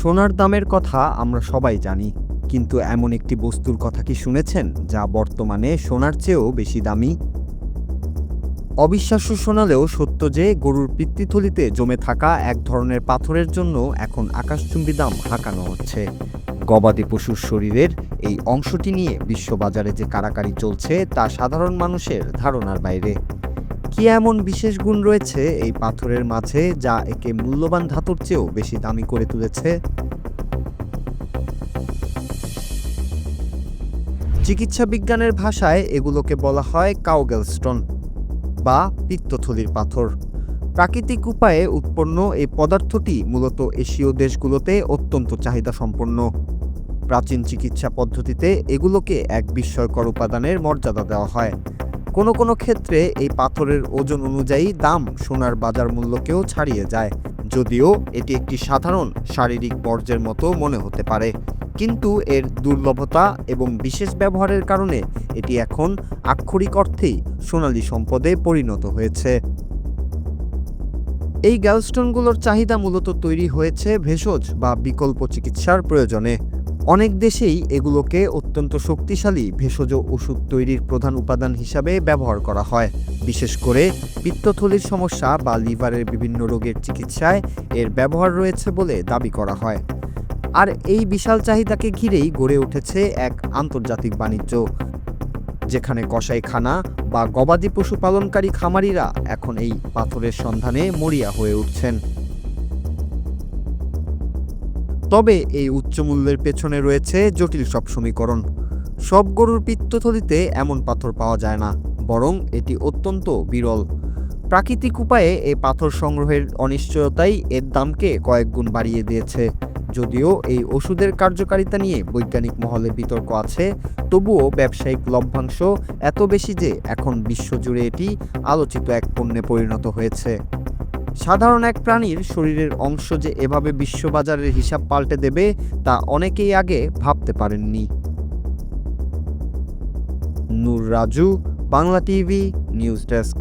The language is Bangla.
সোনার দামের কথা আমরা সবাই জানি, কিন্তু এমন একটি বস্তুর কথা কি শুনেছেন যা বর্তমানে সোনার চেয়েও বেশি দামি? অবিশ্বাস্য শোনালেও সত্য যে গরুর পিত্তথলিতে জমে থাকা এক ধরনের পাথরের জন্য এখন আকাশচুম্বী দাম হাঁকানো হচ্ছে। গবাদি পশুর শরীরের এই অংশটি নিয়ে বিশ্ববাজারে যে কাড়াকাড়ি চলছে তা সাধারণ মানুষের ধারণার বাইরে। কি এমন বিশেষ গুণ রয়েছে এই পাথরের মাঝে যা একে মূল্যবান ধাতুর চেয়েও বেশি দামি করে তুলেছে? চিকিৎসা বিজ্ঞানের ভাষায় এগুলোকে বলা হয় কাউগেল স্টোন বা পিত্তথলির পাথর। প্রাকৃতিক উপায়ে উৎপন্ন এই পদার্থটি মূলত এশীয় দেশগুলোতে অত্যন্ত চাহিদা সম্পন্ন। প্রাচীন চিকিৎসা পদ্ধতিতে এগুলোকে এক বিস্ময়কর উপাদানের মর্যাদা দেওয়া হয়। কোনো কোনো ক্ষেত্রে এই পাথরের ওজন অনুযায়ী দাম সোনার বাজার মূল্যকেও ছাড়িয়ে যায়। যদিও এটি একটি সাধারণ শারীরিক বর্জ্যের মতো মনে হতে পারে, কিন্তু এর দুর্লভতা এবং বিশেষ ব্যবহারের কারণে এটি এখন আক্ষরিক অর্থেই সোনালী সম্পদে পরিণত হয়েছে। এই গ্যালস্টোনগুলোর চাহিদা মূলত তৈরি হয়েছে ভেষজ বা বিকল্প চিকিৎসার প্রয়োজনে। অনেক দেশেই এগুলোকে অত্যন্ত শক্তিশালী ভেষজ ওষুধ তৈরির প্রধান উপাদান হিসাবে ব্যবহার করা হয়। বিশেষ করে পিত্তথলির সমস্যা বা লিভারের বিভিন্ন রোগের চিকিৎসায় এর ব্যবহার রয়েছে বলে দাবি করা হয়। আর এই বিশাল চাহিদাকে ঘিরেই গড়ে উঠেছে এক আন্তর্জাতিক বাণিজ্য, যেখানে কসাইখানা বা গবাদি পশু পালনকারী খামারিরা এখন এই পাথরের সন্ধানে মরিয়া হয়ে উঠছেন। তবে এই উচ্চ মূল্যের পেছনে রয়েছে জটিল সব সমীকরণ। সব গরুর পিত্তথলিতে এমন পাথর পাওয়া যায় না, বরং এটি অত্যন্ত বিরল। প্রাকৃতিক উপায়ে এই পাথর সংগ্রহের অনিশ্চয়তাই এর দামকে কয়েক গুণ বাড়িয়ে দিয়েছে। যদিও এই ওষুধের কার্যকারিতা নিয়ে বৈজ্ঞানিক মহলে বিতর্ক আছে, তবুও ব্যবসায়িক লভ্যাংশ এত বেশি যে এখন বিশ্বজুড়ে এটি আলোচিত এক পণ্যে পরিণত হয়েছে। সাধারণ এক প্রাণীর শরীরের অংশ যে এভাবে বিশ্ববাজারের হিসাব পাল্টে দেবে তা অনেকেই আগে ভাবতে পারেননি। Noor Raju, Bangla TV, news desk.